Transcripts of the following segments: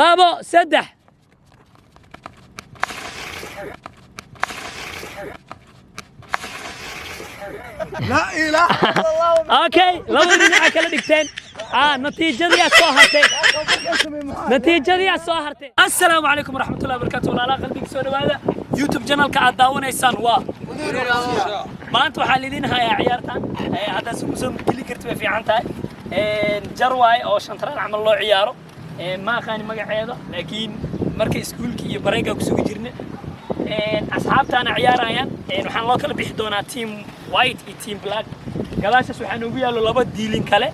labo saddex لا إله إلا الله. okay laba dhinac kala dhigteen natiijadii soo hartay natiijadii soo hartay assalaamu calaykum waraxmatullaahi wabarakaatuh walaalaha qalbiga soo dhawaada youtube channelka aad daawanaysaan waa maanta waxaa lidin hayaa ciyaartan hadda soo geli kartid way fiican tahay jarwaay oo shantaraan camal loo ciyaaro ma aqaan magaceeda laakiin marka iskuulka iyo bareega ku sugi jirnay asxaabtaana ciyaarayaan waxaan loo kala bixi doonaa team white iyo team black gadaashaas waxaa noogu yaalo laba diilin kale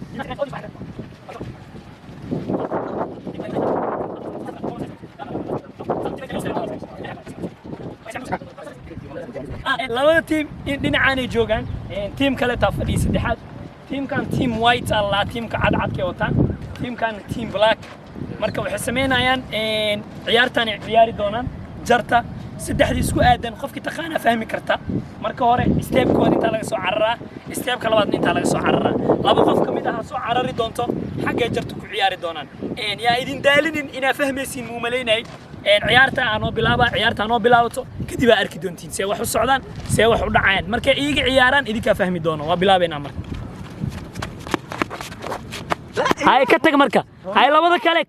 labada team dhinacaanay joogaan team kale taa fadhiya saddexaad teamkan team white alla teamka cadcadkay wataan teamkan team black marka waxay sameynayaan ciyaartan ciyaari doonaan jarta saddexdii isku aadan qofkii taqaana fahmi karta marka hore steepkooda inta laga soo cararaa steepka labaad inta laga soo cararaa laba qof kamid ah soo carari doonto xagee jartu ku ciyaari doonaan yaa idin daalinin ina fahmaysiin muumaleynay ciyaarta aanoo bilaabato kadib aad arki doontiin see wax u socdaan see wax u dhacayaan marka iiga ciyaaraan idinka fahmi doono waa bilaabeena marka hay ka tag marka hay labada kale 1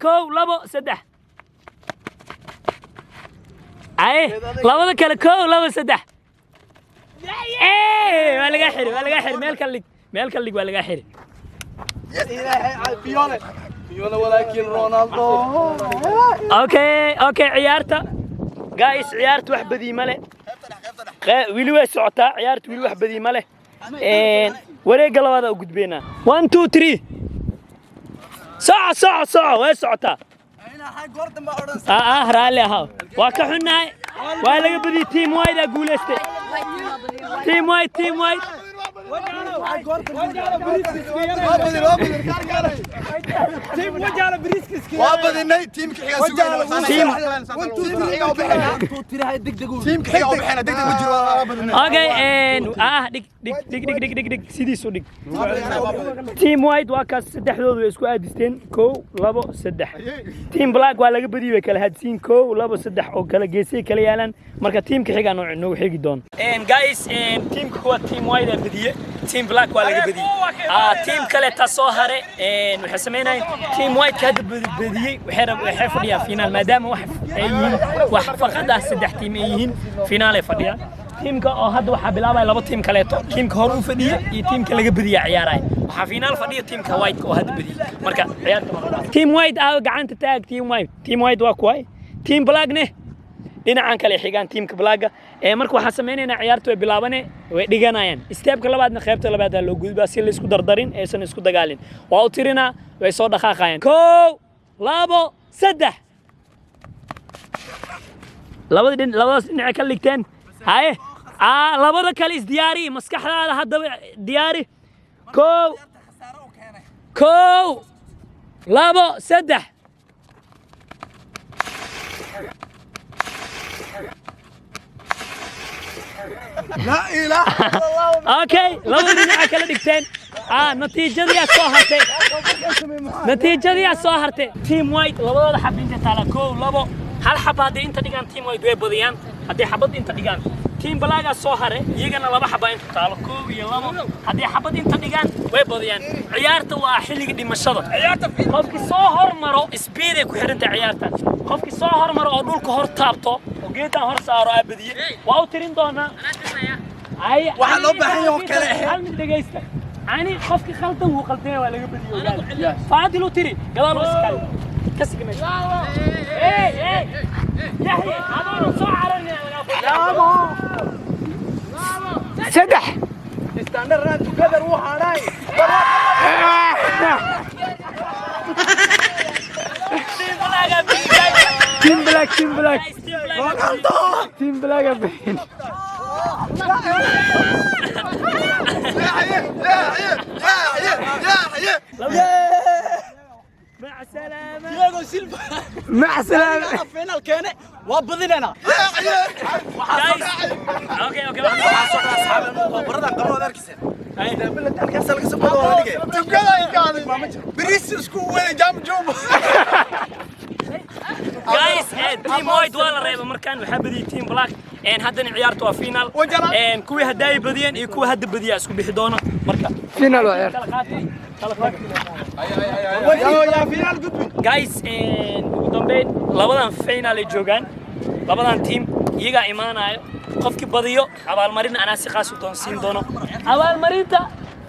2 3 ay labada kale 1 2 3 waa laga xiri meel kale waa laga xiri يا إلهي فيونا ولكن رونالدو. اوكي عيارته جايس عيارته wax badii male wili way socotaa ciyaartu wili wax badii male wareega labaad u gudbeena 1 2 3 soco way socotaa raali ahaa waa ka xunnahay waa laga badiyay team wide guuleystay team wide team white waa kaas saddexdoodu isku aadisteen 1 2 3 team black waa laga badiyay way kala hadsiin 1 2 3 oo kala geesay kala yaalan marka teamka xiga nooc xigi doon guys teamka waa team white badiyay team black waa laga badiyay team kale ta soo hare waxay sameynayaan team white ka badiyay waxay fadhiyaan finaal maadaama wax faqad ah saddex team ay yihiin finaal ay fadhiyaan teamka oo hadda waxa bilaabay laba team kale teamka hore u fadhiyay iyo teamka laga badiyay ciyaaray waxa finaal fadhiya teamka white oo hadda badiyay marka ciyaarta team white gacanta taag team white waa kuway team black ne dhinacan kale xigaan teamka black marka waxa sameynayna ciyaartu way bilaabanay way dhiganayaan steepka labaadna qaybta labaad loo gudbaa si la isku dardarin aysan isku dagaalin waa u tirina way soo dhaqaaqayaan 1 2 3 labada dhinac ka ligteen haye labada kale is diyaari maskaxdaada hadda diyaari 1 2 3 لا إله إلا الله. اوكي لaba dhinac kala dhigteen natiijadii soo hartay team white labadooda xabinta taala 1 2 hal xabaad inta dhigan team white way badiyaan hadii xabad inta dhigan team black soo hare iyagana laba xabaa inta taalo 1 iyo 2 hadii xabad inta dhigan way badiyaan ciyaarta waa xilliga dhimashada qofkii soo hormaro speed ay ku xirantay ciyaarta qofkii soo hormaro oo dhulka hor taabto oo geedaan hor saaro abadiye waa u tirin doonaa waxa loo baahan yahay kale hal mid dhageysta ani qofkii khaldan uu qaldan waa laga badiyo faadil u tiri gadaal oo iskal kasig meesha yahya adoon soo caranay saddex standard run together wuu haanay team black مع السلامة دياغو سيلفا مع السلامة فينال كانه وبدينا اوكي اصحاب بردا قبل اركسن اي بالله انت كسل قسم ولا دقه تبقى قاعد بريس اسكو وين جام جوم guys team white wala reeba markaan waxa badiyay team black haddana ciyaartu waa final kuwii hadday badiyeen iyo kuwa hadda badiya isku bixi doona marka final waa ciyaar guys ugu dambeyn labadan final ay joogaan labadan team iyaga imaanayo qofkii badiyo abaalmarin anaa si qaas u doonsiin doono abaalmarinta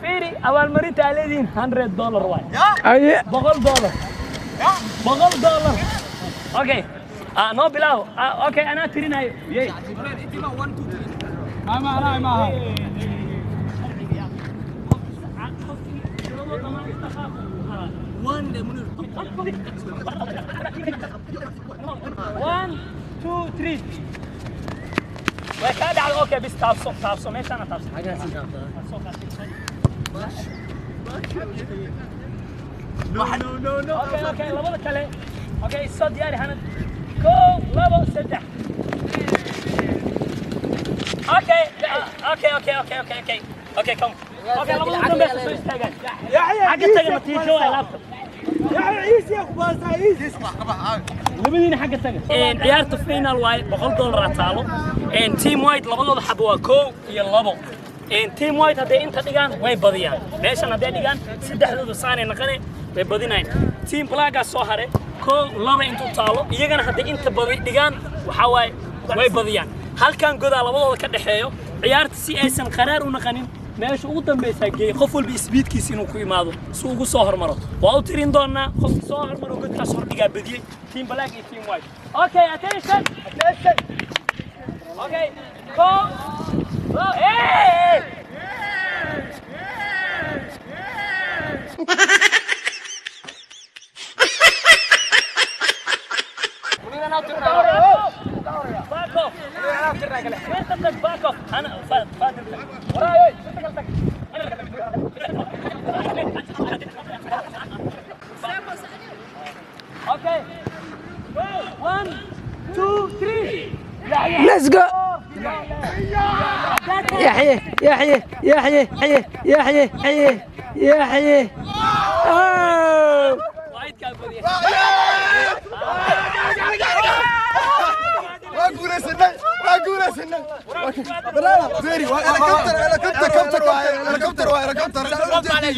fiiri abaalmarinta ay leedihiin $100 waay aye $100 okay no bilaw okay anaa tirinayo yey One, two, three. وكاد على اوكي بس تابسو ماشي انا تابسو اوكي لابد كله اوكي الصوت ديالي هنا كو لابد سدح اوكي كم اوكي لابد بس استاجن حاجه تاجن ما تيجي لابتوب يا عيسى يا اخو عيسى اسمع لبدينا حق تاجن عيارته فينال واي $100 taalo team white labadooda xab waa koow iyo labo team white hadday inta dhigaan way badiyaan meeshan hadday dhigaan saddexdooda saanay naqane way badinayaan team black soo hare koow laba intuu taalo iyagana hadday inta badi dhigaan waxa waay way badiyaan halkan godaa labadooda ka dhaxeeyo ciyaarta si aysan qaraar u naqanin meesha ugu dambaysa geey qof walba speedkiisa inuu ku imaado si ugu soo hormaro waa u tirin doonaa qof soo hormaro godkaas hor dhigaa badiyay team black iyo team white okay attention okay go hey back off back off انا فاضل وراي اوكي 1 2 3 let's go يحيى يحيى يحيى يحيى يحيى يحيى يحيى وايد كان بدي اقول اسنن بلا فيري هليكوبتر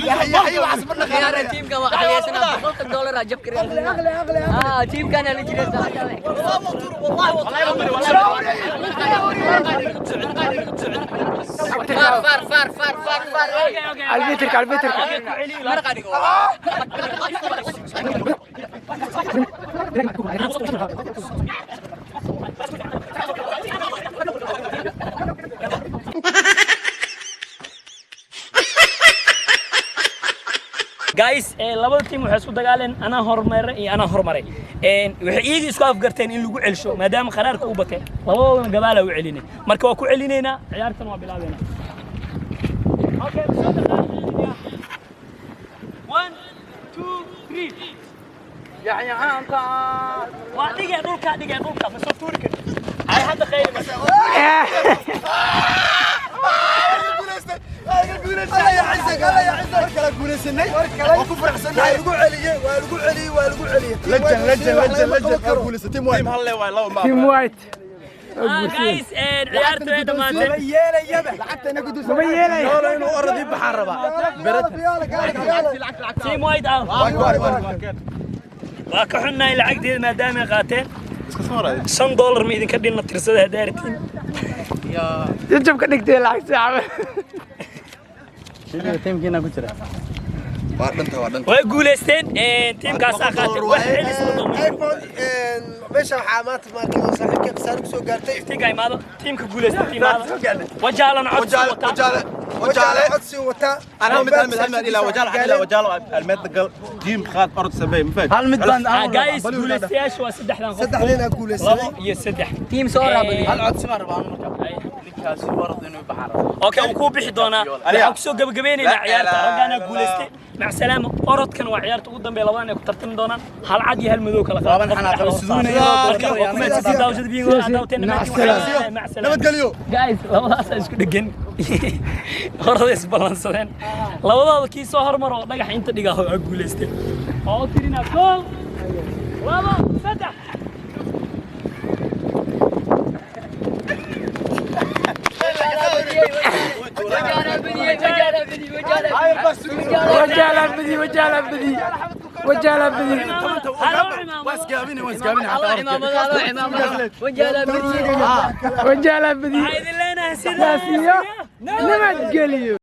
يحيى وحسبنا خيار التيم كما حيسنا $100 جاب كريم تيم كان اللي جريت فار البيترك guys labada team waxay isku dagaaleen ana hormaray iyo ana hormaray waxay iyaga isku afgarteen in lagu celsho maadaama qaraarka uu batay labadoodana gabaal u celinay marka waa ku celineena ciyaartan waa bilaabeena okay 1 2 3 يحيى انت waa dhigay dhulka ma soo tuuri karin ay hadda khayr يا عزك يا عزك كلا غولسنay oo ku faraxsanahay lagu celiyay لجن غولستي مهم هله واي لو ما تيم وايت guys ciyaartu way dhamaatay ما يلي inuu oradi baxaan raba team white out waa ka xunnaay lacagteeda maadaama ay qaateen $5 ma idinka dhinna tirsada hadaartiin يجب كدغتي لعب ساعه تيمكينا ku jira waa dhanta way guuleysteen teamkaas qaatay wax celis meesha waxa maanta markii saaxiibkii qasaar ku soo gaartay tiga imaado teamka guuleystay tiimada wajaalan وجاله عدسي وتا انا متعمد الى وجاله المد قال جيم خاد ارض سبي مفاجئ هل مدبان جايز guuleystayaashu waa saddexdan qof saddexdina guuleystay labo iyo saddex تيم سورا بدي هل عدسي ما ربان ninkaas warad inuu baxar okay uu ku bixi doonaa waxa ku soo gabagabeynayna ciyaarta ragana guuleystay مع السلامة أرد كان وعيارته قدام بيلوان يكون ترتين دونا هل عادي هالمذوق كلا طبعا احنا قصدون مع السلامة نبت قاليو جايز لو هذا اسكو دقن هرد اسبالانسدين لو هذا كي سو هرمر دغخ انت دغه guuleystay oo tirina gool laba saddex وجاله بدي وجاله بدي وجاله بدي واسقابيني وجاله بدي نمد قليو